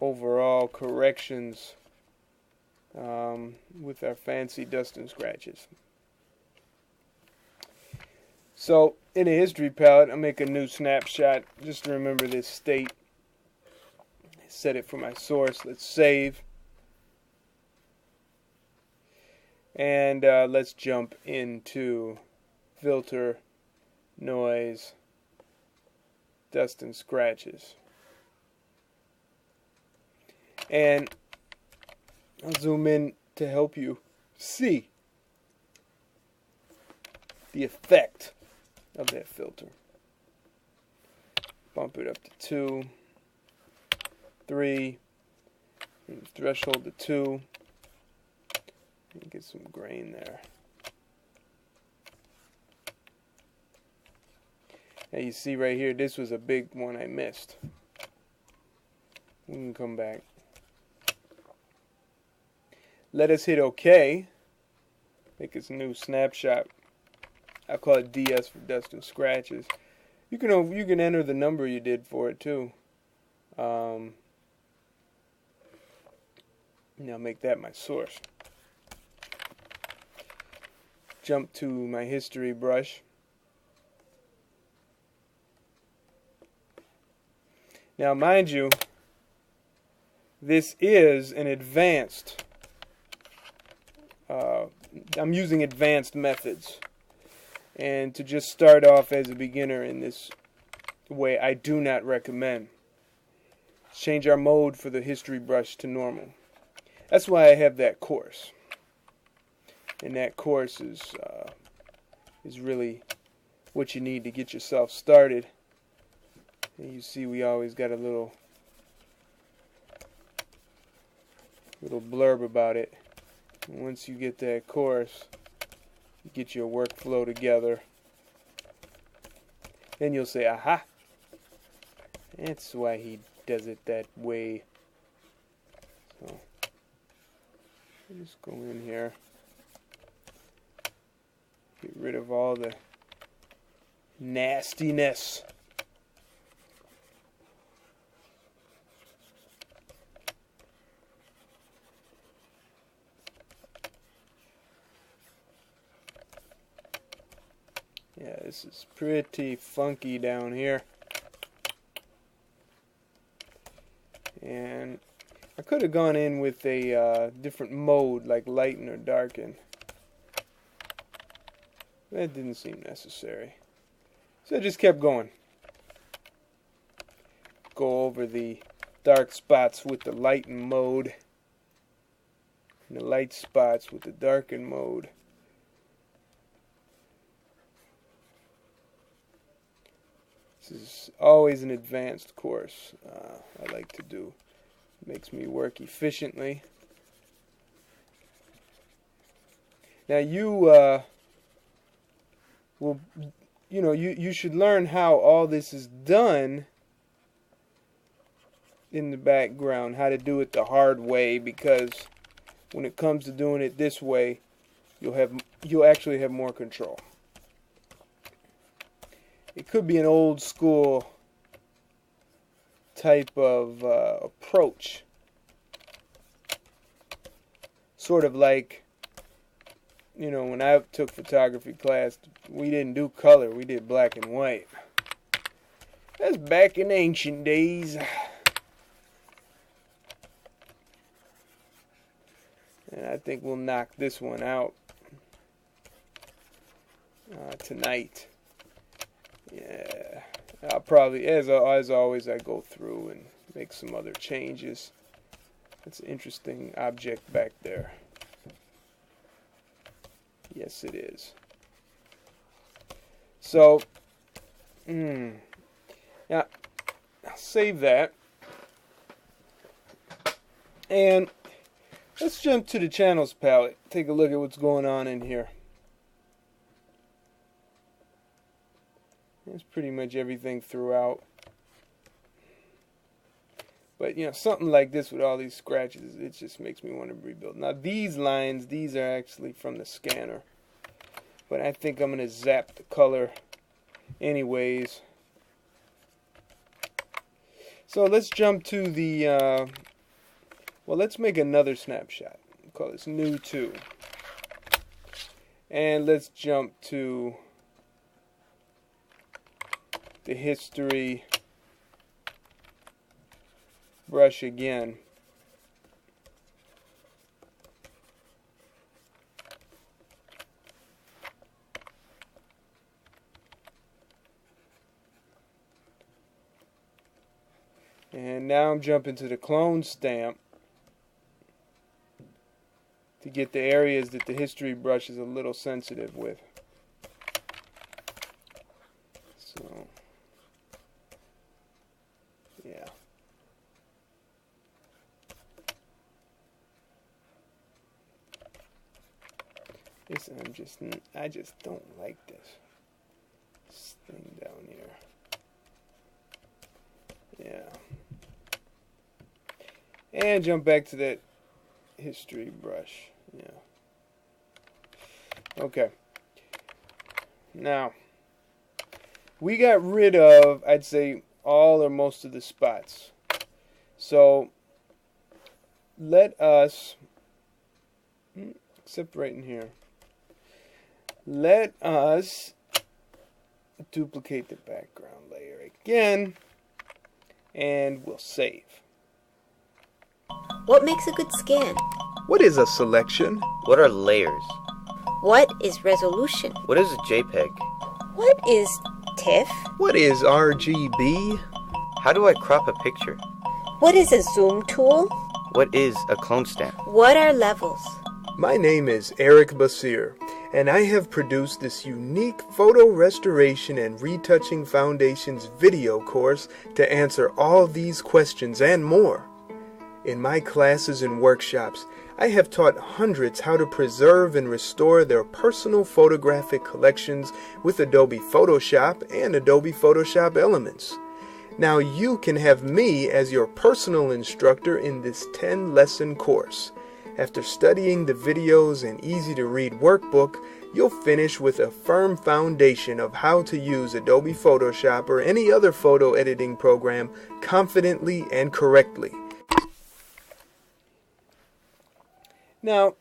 overall corrections with our fancy dust and scratches. So in the history palette, I'll make a new snapshot just to remember this state. Set it for my source. Let's save. And let's jump into filter, noise, dust and scratches. And I'll zoom in to help you see the effect of that filter. Bump it up to 2, 3, and threshold to 2, and get some grain there. Now you see right here, this was a big one I missed. We can come back. Let us hit OK. Make this new snapshot. I'll call it DS for dust and scratches. You can enter the number you did for it too. Now make that my source. Jump to my history brush. Now mind you, this is an advanced, I'm using advanced methods. And to just start off as a beginner in this way, I do not recommend. Change our mode for the history brush to normal. That's why I have that course. And that course is really what you need to get yourself started. And you see we always got a little blurb about it. And once you get that course, you get your workflow together, then you'll say, aha, that's why he does it that way. So just go in here, get rid of all the nastiness. Yeah, this is pretty funky down here. And I could have gone in with a different mode, like lighten or darken. That didn't seem necessary. So I just kept going. Go over the dark spots with the lighten mode, and the light spots with the darken mode. This is always an advanced course I like to do. It makes me work efficiently. Now you you should learn how all this is done in the background, how to do it the hard way, because when it comes to doing it this way, you'll actually have more control. It could be an old school type of approach. Sort of like, when I took photography class, we didn't do color, we did black and white. That's back in ancient days. And I think we'll knock this one out tonight. Yeah, I'll probably, as always, I go through and make some other changes. That's an interesting object back there. Yes, it is. So, now, I'll save that. And let's jump to the channels palette. Take a look at what's going on in here. That's pretty much everything throughout. But something like this with all these scratches, it just makes me want to rebuild. Now these lines, these are actually from the scanner. But I think I'm going to zap the color anyways. So let's jump to the Well, let's make another snapshot. We'll call this new 2. And let's jump to the history brush again. And now I'm jumping to the clone stamp to get the areas that the history brush is a little sensitive with. So, yeah. I just don't like this thing down here. Yeah. And jump back to that history brush. Yeah. Okay. Now, we got rid of, I'd say, all or most of the spots. So, let us, except right in here, let us duplicate the background layer again, and we'll save. What makes a good scan? What is a selection? What are layers? What is resolution? What is a JPEG? What is TIFF? What is RGB? How do I crop a picture? What is a zoom tool? What is a clone stamp? What are levels? My name is Eric Basir, and I have produced this unique photo restoration and retouching foundations video course to answer all these questions and more. In my classes and workshops, I have taught hundreds how to preserve and restore their personal photographic collections with Adobe Photoshop and Adobe Photoshop Elements. Now you can have me as your personal instructor in this 10-lesson course. After studying the videos and easy-to-read workbook, you'll finish with a firm foundation of how to use Adobe Photoshop or any other photo editing program confidently and correctly. Now,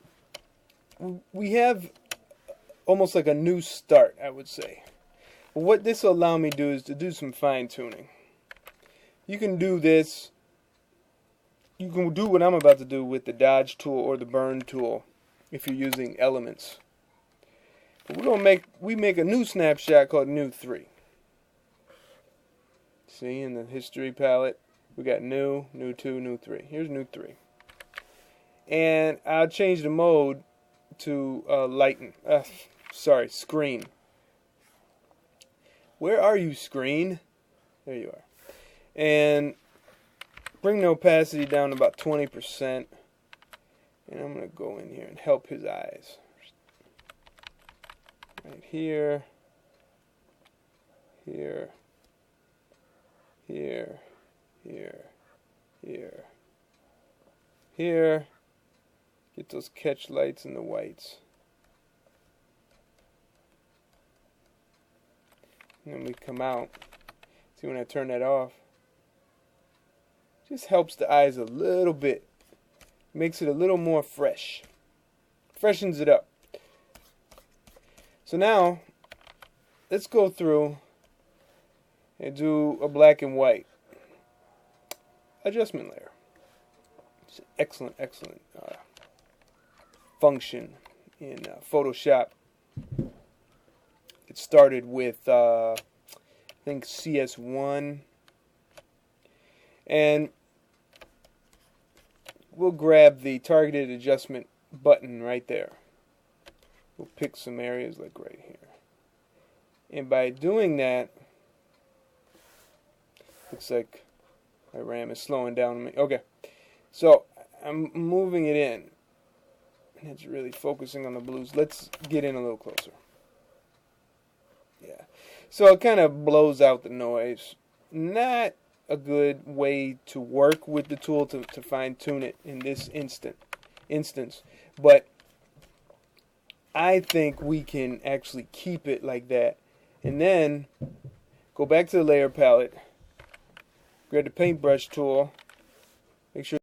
we have almost like a new start, I would say. What this will allow me to do is to do some fine-tuning. You can do this, you can do what I'm about to do with the Dodge tool or the Burn tool if you're using Elements. But we make a new snapshot called New 3. See, in the history palette, we got New, New 2, New 3. Here's New 3. And I'll change the mode to screen. Where are you, screen? There you are. And bring the opacity down to about 20%. And I'm going to go in here and help his eyes. Right here. Here. Here. Here. Here. Here. Get those catch lights and the whites. And then we come out. See, when I turn that off, just helps the eyes a little bit. Makes it a little more fresh. Freshens it up. So now, let's go through and do a black and white adjustment layer. It's an excellent function in Photoshop. It started with I think CS1, and we'll grab the targeted adjustment button right there. We'll pick some areas like right here, and by doing that, looks like my RAM is slowing down on me. Okay, so I'm moving it in. It's really focusing on the blues. Let's get in a little closer. Yeah. So it kind of blows out the noise. Not a good way to work with the tool to fine-tune it in this instance. But I think we can actually keep it like that. And then go back to the layer palette. Grab the paintbrush tool. Make sure